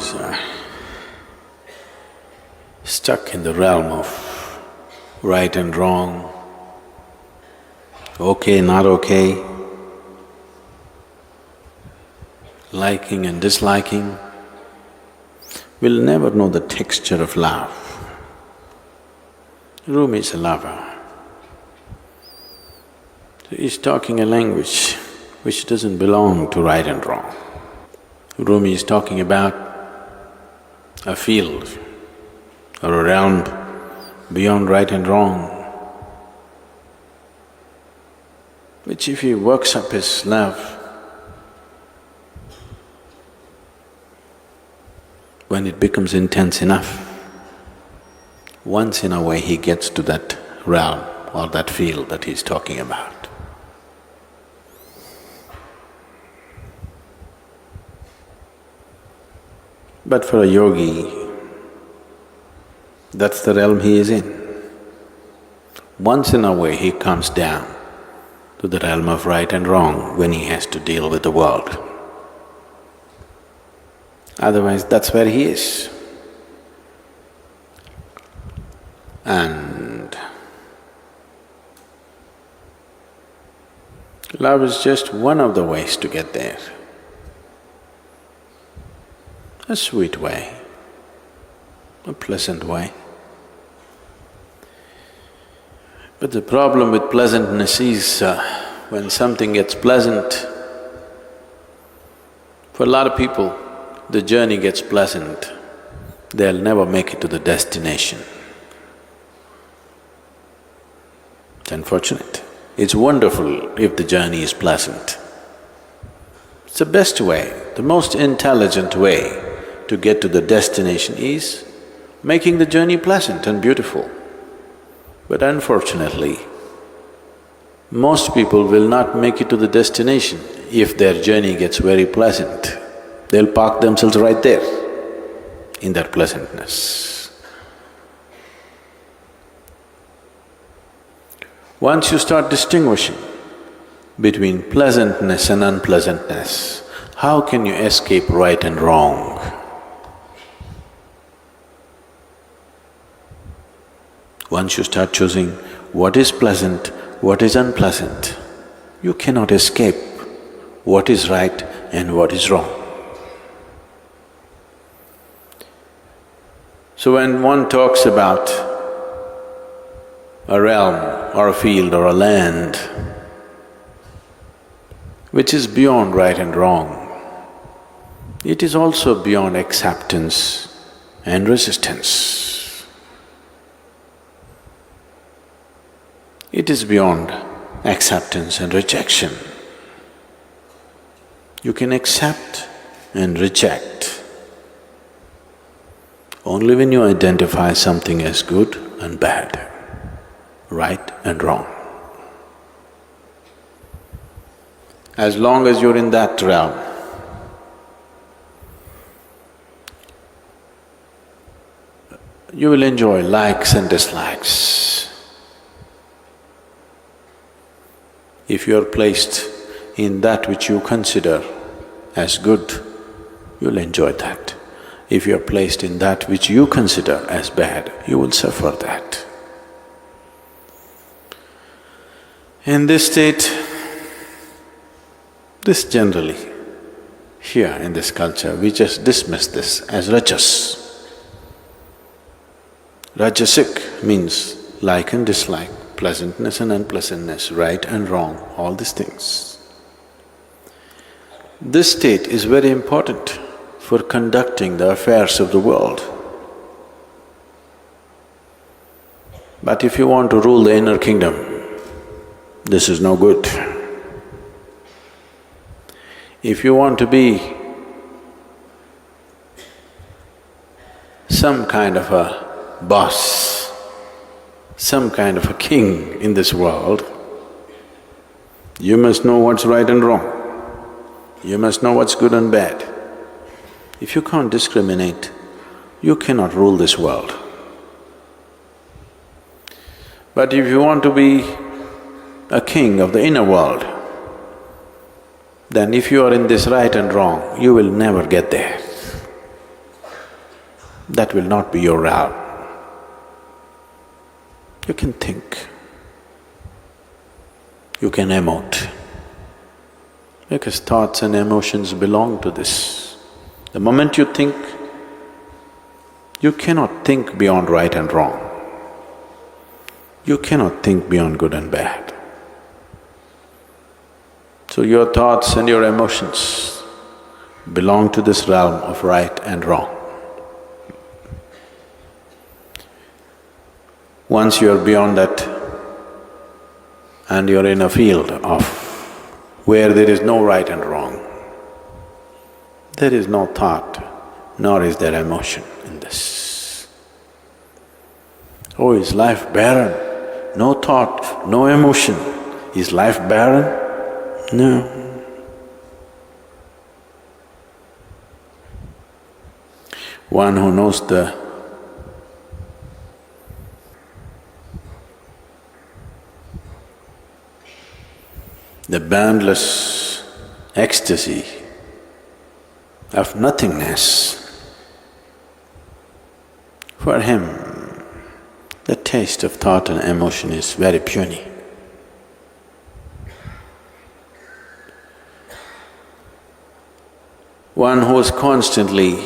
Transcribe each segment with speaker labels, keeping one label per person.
Speaker 1: is stuck in the realm of right and wrong, okay, not okay, liking and disliking, will never know the texture of love. Rumi is a lover. So he's talking a language which doesn't belong to right and wrong. Rumi is talking about a field or a realm beyond right and wrong, which if he works up his love, when it becomes intense enough, once in a way he gets to that realm or that field that he's talking about. But for a yogi, that's the realm he is in. Once in a way he comes down to the realm of right and wrong when he has to deal with the world. Otherwise, that's where he is. And love is just one of the ways to get there. A sweet way, a pleasant way. But the problem with pleasantness is when something gets pleasant, for a lot of people, the journey gets pleasant, they'll never make it to the destination. It's unfortunate. It's wonderful if the journey is pleasant. It's the best way, the most intelligent way to get to the destination is making the journey pleasant and beautiful. But unfortunately, most people will not make it to the destination if their journey gets very pleasant. They'll park themselves right there in their pleasantness. Once you start distinguishing between pleasantness and unpleasantness, how can you escape right and wrong? Once you start choosing what is pleasant, what is unpleasant, you cannot escape what is right and what is wrong. So when one talks about a realm or a field or a land which is beyond right and wrong, it is also beyond acceptance and resistance. It is beyond acceptance and rejection. You can accept and reject only when you identify something as good and bad, right and wrong. As long as you're in that realm, you will enjoy likes and dislikes. If you are placed in that which you consider as good, you'll enjoy that. If you are placed in that which you consider as bad, you will suffer that. In this state, this generally, here in this culture, we just dismiss this as rajas. Rajasic means like and dislike, pleasantness and unpleasantness, right and wrong, all these things. This state is very important for conducting the affairs of the world. But if you want to rule the inner kingdom, this is no good. If you want to be some kind of a boss, some kind of a king in this world, you must know what's right and wrong. You must know what's good and bad. If you can't discriminate, you cannot rule this world. But if you want to be a king of the inner world, then if you are in this right and wrong, you will never get there. that will not be your realm. You can think, you can emote, because thoughts and emotions belong to this. The moment you think, you cannot think beyond right and wrong. You cannot think beyond good and bad. So your thoughts and your emotions belong to this realm of right and wrong. Once you are beyond that and you're in a field of where there is no right and wrong, there is no thought, nor is there emotion in this. Oh, is life barren? No thought, no emotion. Is life barren? No. One who knows the boundless ecstasy of nothingness, for him the taste of thought and emotion is very puny. One who is constantly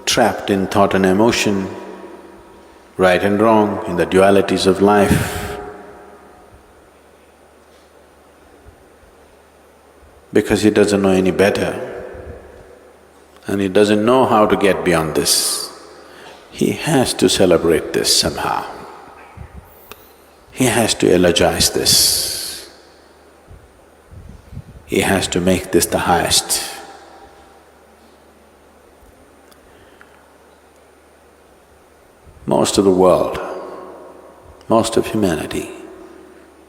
Speaker 1: trapped in thought and emotion, right and wrong, in the dualities of life, because he doesn't know any better and he doesn't know how to get beyond this, he has to celebrate this somehow. He has to eulogize this. He has to make this the highest. Most of the world, most of humanity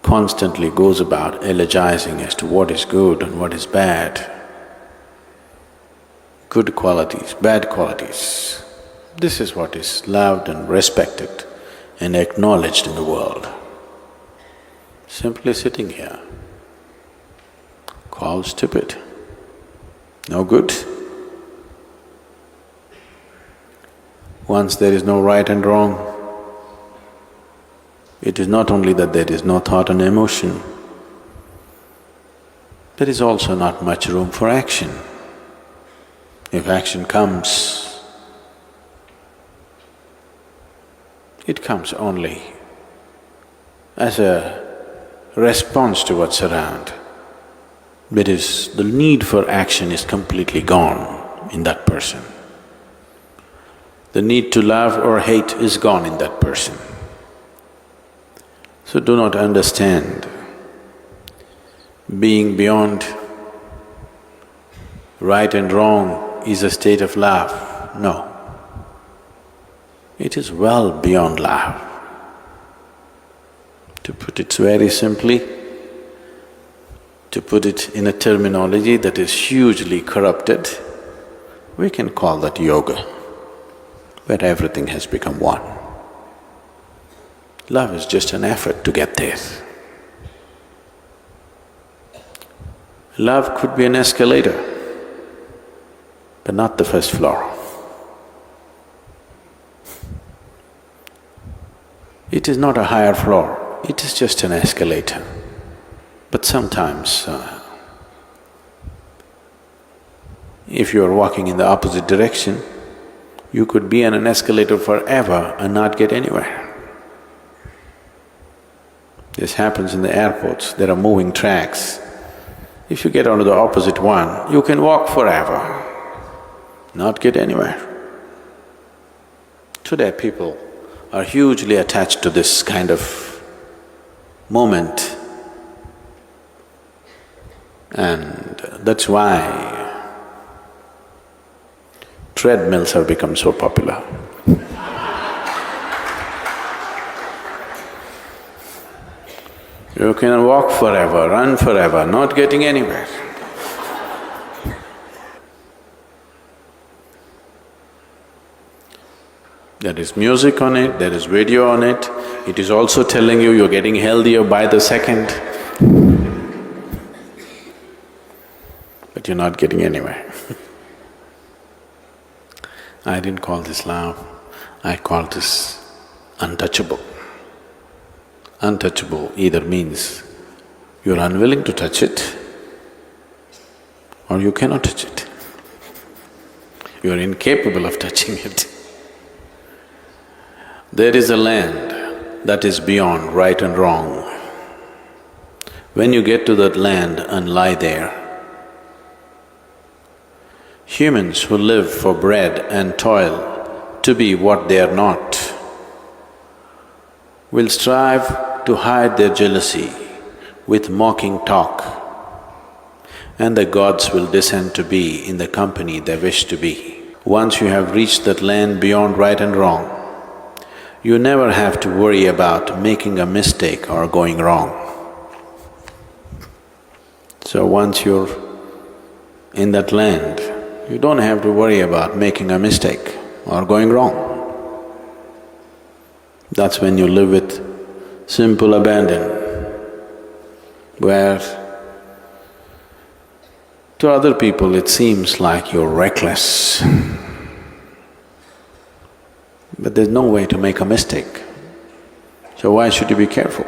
Speaker 1: constantly goes about eulogizing as to what is good and what is bad, good qualities, bad qualities. This is what is loved and respected and acknowledged in the world. Simply sitting here, called stupid, no good. Once there is no right and wrong, it is not only that there is no thought and emotion, there is also not much room for action. If action comes, it comes only as a response to what's around. That is, the need for action is completely gone in that person. The need to love or hate is gone in that person. So do not understand being beyond right and wrong is a state of love. No. It is well beyond love. To put it very simply, to put it in a terminology that is hugely corrupted, we can call that yoga, where everything has become one. Love is just an effort to get there. Love could be an escalator, but not the first floor. It is not a higher floor, it is just an escalator. But sometimes, if you are walking in the opposite direction, you could be on an escalator forever and not get anywhere. This happens in the airports, there are moving tracks. If you get onto the opposite one, you can walk forever, not get anywhere. Today people are hugely attached to this kind of moment, and that's why treadmills have become so popular. You can walk forever, run forever, not getting anywhere. There is music on it, there is video on it, it is also telling you you're getting healthier by the second, but you're not getting anywhere. I didn't call this love, I call this untouchable. Untouchable either means you're unwilling to touch it or you cannot touch it. You're incapable of touching it. There is a land that is beyond right and wrong. When you get to that land and lie there, humans who live for bread and toil to be what they are not will strive to hide their jealousy with mocking talk, and the gods will descend to be in the company they wish to be. Once you have reached that land beyond right and wrong, you never have to worry about making a mistake or going wrong. So once you're in that land, you don't have to worry about making a mistake or going wrong. That's when you live with simple abandon, where to other people it seems like you're reckless. But there's no way to make a mistake, so why should you be careful?